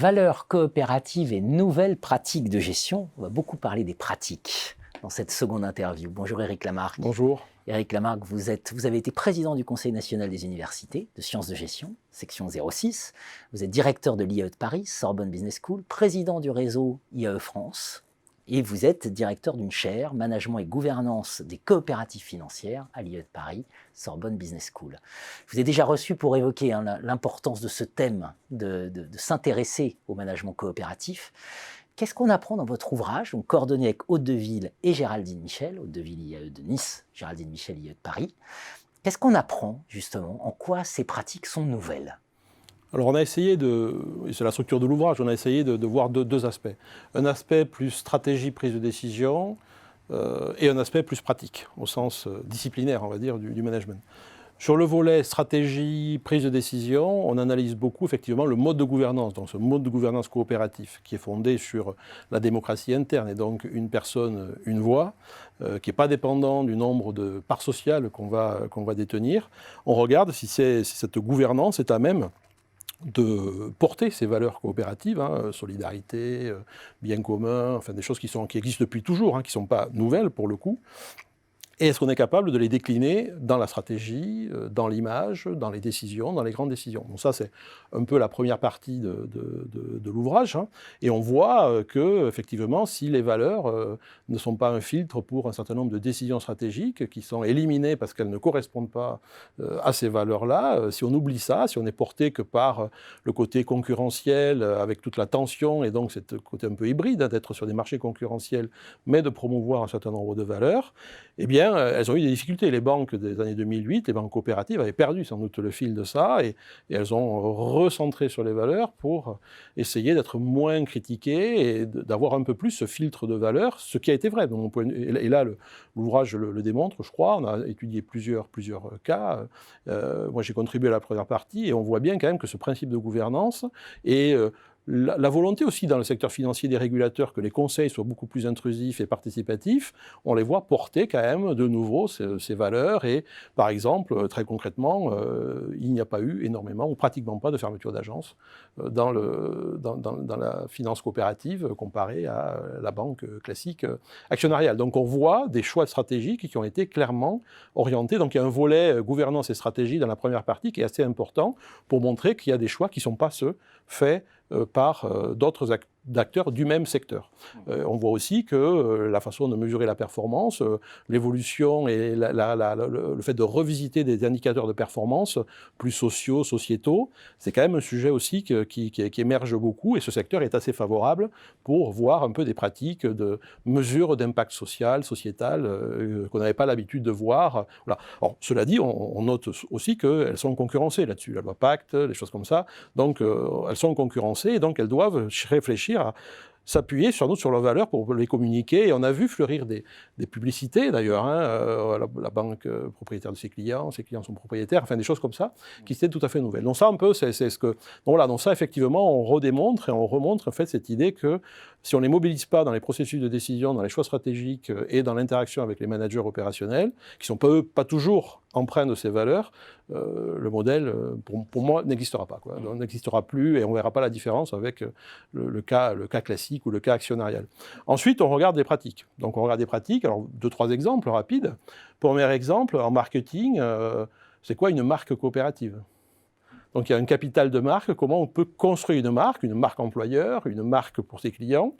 Valeurs coopératives et nouvelles pratiques de gestion. On va beaucoup parler des pratiques dans cette seconde interview. Bonjour Éric Lamarque. Bonjour. Éric Lamarque, vous avez été président du Conseil national des universités de sciences de gestion, section 06. Vous êtes directeur de l'IAE de Paris, Sorbonne Business School, président du réseau IAE France. Et vous êtes directeur d'une chaire, management et gouvernance des coopératives financières à l'IAE de Paris, Sorbonne Business School. Je vous ai déjà reçu pour évoquer l'importance de ce thème, de s'intéresser au management coopératif. Qu'est-ce qu'on apprend dans votre ouvrage, donc coordonné avec Aude Deville et Géraldine Michel, Aude Deville IAE de Nice, Géraldine Michel IAE de Paris. Qu'est-ce qu'on apprend justement, en quoi ces pratiques sont nouvelles ? Alors on a essayé c'est la structure de l'ouvrage, on a essayé de voir deux aspects. Un aspect plus stratégie, prise de décision, et un aspect plus pratique, au sens disciplinaire, on va dire, du management. Sur le volet stratégie, prise de décision, on analyse beaucoup effectivement le mode de gouvernance, donc ce mode de gouvernance coopératif qui est fondé sur la démocratie interne et donc une personne, une voix, qui n'est pas dépendant du nombre de parts sociales qu'on va détenir. On regarde si cette gouvernance est à même de porter ces valeurs coopératives, solidarité, bien commun, enfin des choses qui existent depuis toujours, qui ne sont pas nouvelles pour le coup. Et est-ce qu'on est capable de les décliner dans la stratégie, dans l'image, dans les décisions, dans les grandes décisions ? Donc ça, c'est un peu la première partie de l'ouvrage. Et on voit que, effectivement, si les valeurs ne sont pas un filtre pour un certain nombre de décisions stratégiques qui sont éliminées parce qu'elles ne correspondent pas à ces valeurs-là, si on oublie ça, si on n'est porté que par le côté concurrentiel avec toute la tension et donc ce côté un peu hybride d'être sur des marchés concurrentiels, mais de promouvoir un certain nombre de valeurs, eh bien, elles ont eu des difficultés. Les banques des années 2008, les banques coopératives avaient perdu sans doute le fil de ça et elles ont recentré sur les valeurs pour essayer d'être moins critiquées et d'avoir un peu plus ce filtre de valeurs, ce qui a été vrai de mon point de vue. Et là, l'ouvrage le démontre, je crois. On a étudié plusieurs cas. Moi, j'ai contribué à la première partie et on voit bien quand même que ce principe de gouvernance et la volonté aussi dans le secteur financier des régulateurs que les conseils soient beaucoup plus intrusifs et participatifs, on les voit porter quand même de nouveau ces valeurs et par exemple, très concrètement, il n'y a pas eu énormément ou pratiquement pas de fermeture d'agence dans la finance coopérative comparée à la banque classique actionnariale. Donc on voit des choix stratégiques qui ont été clairement orientés. Donc il y a un volet gouvernance et stratégie dans la première partie qui est assez important pour montrer qu'il y a des choix qui ne sont pas ceux faits par d'autres acteurs du même secteur. On voit aussi que la façon de mesurer la performance, l'évolution et le fait de revisiter des indicateurs de performance plus sociétaux, c'est quand même un sujet aussi qui émerge beaucoup et ce secteur est assez favorable pour voir un peu des pratiques de mesure d'impact sociétal, qu'on n'avait pas l'habitude de voir. Voilà. Alors, cela dit, on note aussi qu'elles sont concurrencées là-dessus, la loi Pacte, des choses comme ça, donc elles sont concurrencées et donc elles doivent réfléchir à s'appuyer sur leurs valeurs pour les communiquer. Et on a vu fleurir des publicités, d'ailleurs, la banque propriétaire de ses clients sont propriétaires, enfin des choses comme ça, qui étaient tout à fait nouvelles. Donc ça, un peu, c'est ce que... Donc voilà, donc ça, effectivement, on redémontre et on remontre en fait cette idée que si on ne les mobilise pas dans les processus de décision, dans les choix stratégiques et dans l'interaction avec les managers opérationnels, qui ne sont pas toujours empreints de ces valeurs, le modèle, pour moi, n'existera pas. Donc, n'existera plus et on ne verra pas la différence avec le cas classique ou le cas actionnarial. Ensuite, on regarde des pratiques. Donc on regarde des pratiques, alors 2-3 exemples rapides. Premier exemple, en marketing, c'est quoi une marque coopérative ? Donc il y a un capital de marque, comment on peut construire une marque employeur, une marque pour ses clients,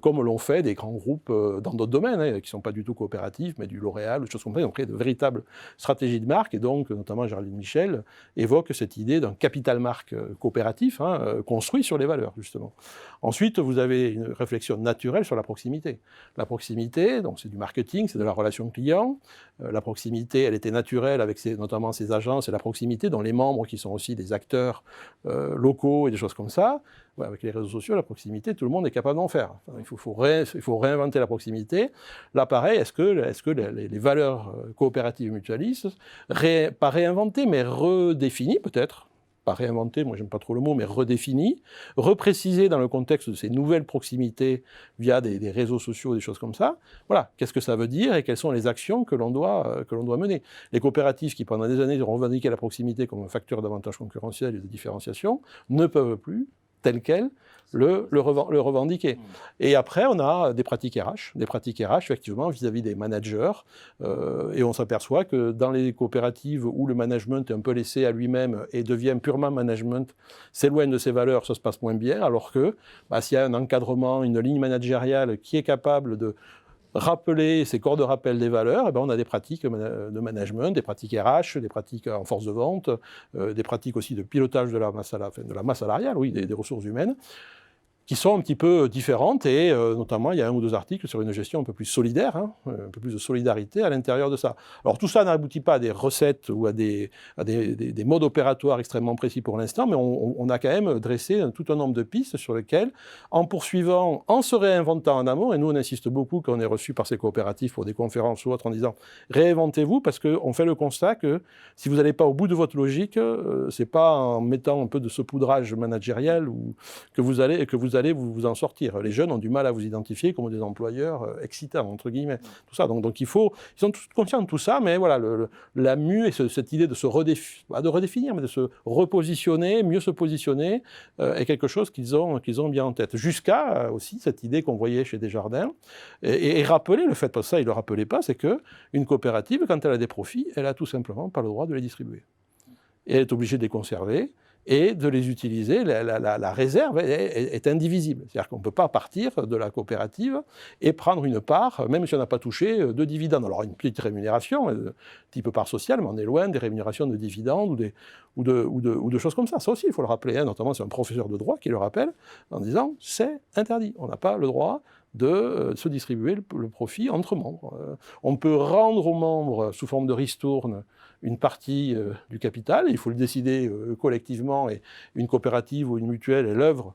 comme l'ont fait des grands groupes dans d'autres domaines, qui ne sont pas du tout coopératifs, mais du L'Oréal, des choses comme ça, ils ont créé de véritables stratégies de marque, et donc notamment Géraldine Michel évoque cette idée d'un capital marque coopératif, construit sur les valeurs, justement. Ensuite, vous avez une réflexion naturelle sur la proximité. La proximité, donc c'est du marketing, c'est de la relation client. La proximité, elle était naturelle avec notamment ces agences et la proximité dont les membres qui sont aussi des acteurs locaux et des choses comme ça. Ouais, avec les réseaux sociaux, la proximité, tout le monde est capable d'en faire. Enfin, il faut réinventer la proximité. Là, pareil, est-ce que les valeurs coopératives et mutualistes, pas réinventées, mais redéfinies peut-être, pas réinventer, moi j'aime pas trop le mot, mais redéfini, reprécisé dans le contexte de ces nouvelles proximités via des réseaux sociaux, des choses comme ça. Voilà, qu'est-ce que ça veut dire et quelles sont les actions que l'on doit mener. Les coopératives qui pendant des années ont revendiqué la proximité comme un facteur d'avantage concurrentiel et de différenciation ne peuvent plus tel quel le revendiquer. Et après, on a des pratiques RH, effectivement, vis-à-vis des managers, et on s'aperçoit que dans les coopératives où le management est un peu laissé à lui-même et devient purement management, s'éloigne de ses valeurs, ça se passe moins bien, alors que s'il y a un encadrement, une ligne managériale qui est capable de rappeler ces corps de rappel des valeurs, on a des pratiques de management, des pratiques RH, des pratiques en force de vente, des pratiques aussi de pilotage de la masse salariale, oui, des ressources humaines, qui sont un petit peu différentes, et notamment il y a 1 ou 2 articles sur une gestion un peu plus solidaire, un peu plus de solidarité à l'intérieur de ça. Alors tout ça n'aboutit pas à des recettes ou à des modes opératoires extrêmement précis pour l'instant, mais on a quand même dressé tout un nombre de pistes sur lesquelles, en poursuivant, en se réinventant en amont, et nous on insiste beaucoup quand on est reçu par ces coopératives pour des conférences ou autres en disant réinventez-vous, parce qu'on fait le constat que si vous n'allez pas au bout de votre logique, c'est pas en mettant un peu de saupoudrage managériel que vous allez vous en sortir. Les jeunes ont du mal à vous identifier comme des employeurs excitants, entre guillemets. Tout ça. Donc ils sont tous conscients de tout ça, mais voilà, la mue et cette idée de se redéfinir, mais de se repositionner, mieux se positionner, est quelque chose qu'ils ont bien en tête. Jusqu'à aussi cette idée qu'on voyait chez Desjardins, et rappeler le fait, parce que ça, ils ne le rappelaient pas, c'est qu'une coopérative, quand elle a des profits, elle n'a tout simplement pas le droit de les distribuer. Et elle est obligée de les conserver et de les utiliser. La réserve est indivisible. C'est-à-dire qu'on ne peut pas partir de la coopérative et prendre une part, même si on n'a pas touché de dividendes. Alors une petite rémunération, type part sociale, mais on est loin des rémunérations de dividendes ou de choses comme ça. Ça aussi, il faut le rappeler. Notamment, c'est un professeur de droit qui le rappelle en disant « c'est interdit, on n'a pas le droit ». De se distribuer le profit entre membres. On peut rendre aux membres, sous forme de ristourne, une partie du capital, il faut le décider collectivement, et une coopérative ou une mutuelle est l'œuvre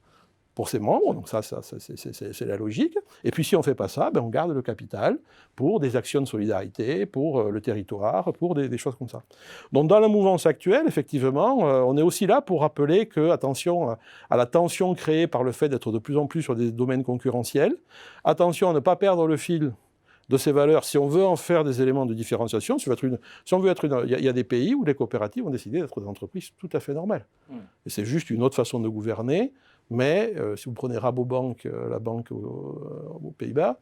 pour ses membres, donc ça c'est la logique. Et puis si on ne fait pas ça, on garde le capital pour des actions de solidarité, pour le territoire, pour des choses comme ça. Donc dans la mouvance actuelle, effectivement, on est aussi là pour rappeler que, attention à la tension créée par le fait d'être de plus en plus sur des domaines concurrentiels, attention à ne pas perdre le fil de ces valeurs, si on veut en faire des éléments de différenciation, il y a des pays où les coopératives ont décidé d'être des entreprises tout à fait normales. Et c'est juste une autre façon de gouverner, mais si vous prenez Rabobank, la banque aux Pays-Bas,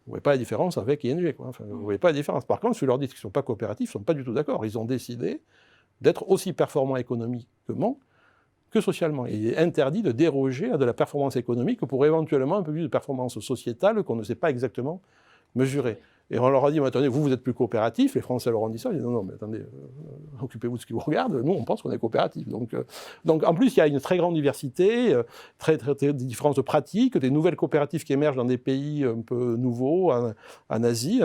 vous ne voyez pas la différence avec ING. Enfin, vous ne voyez pas la différence. Par contre, si vous leur dites qu'ils ne sont pas coopératifs, ils ne sont pas du tout d'accord. Ils ont décidé d'être aussi performants économiquement que socialement. Et il est interdit de déroger à de la performance économique pour éventuellement un peu plus de performance sociétale qu'on ne sait pas exactement mesurer. Et on leur a dit, mais attendez, vous êtes plus coopératifs. Les Français leur ont dit ça. Ils disent, non, mais attendez, occupez-vous de ce qui vous regarde. Nous, on pense qu'on est coopératifs. Donc, en plus, il y a une très grande diversité, très différentes de pratiques, des nouvelles coopératives qui émergent dans des pays un peu nouveaux, en Asie,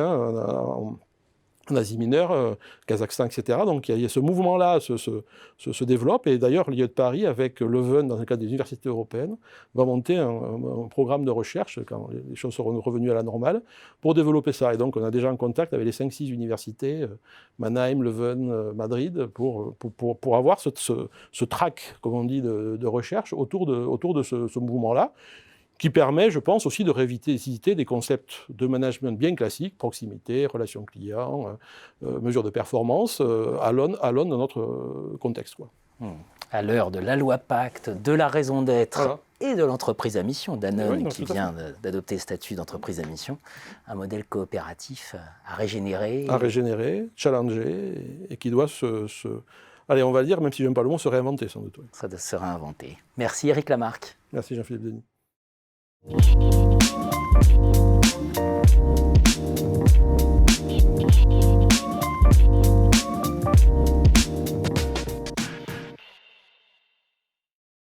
en Asie mineure, Kazakhstan, etc. Donc il y a ce mouvement-là se développe, et d'ailleurs l'IE de Paris, avec Leuven, dans le cadre des universités européennes, va monter un programme de recherche, quand les choses seront revenues à la normale, pour développer ça. Et donc on a déjà un contact avec les 5-6 universités, Mannheim, Leuven, Madrid, pour avoir ce track, comme on dit, de recherche autour de ce mouvement-là, qui permet, je pense, aussi de révisiter des concepts de management bien classiques, proximité, relations clients, mesures de performance, à l'aune de notre contexte. À l'heure de la loi Pacte, de la raison d'être et de l'entreprise à mission, Danone, qui vient d'adopter le statut d'entreprise à mission, un modèle coopératif à régénérer. À régénérer, challenger, et qui doit allez, on va le dire, même si je n'aime pas le mot, se réinventer sans doute. Ça doit se réinventer. Merci Éric Lamarque. Merci Jean-Philippe Denis.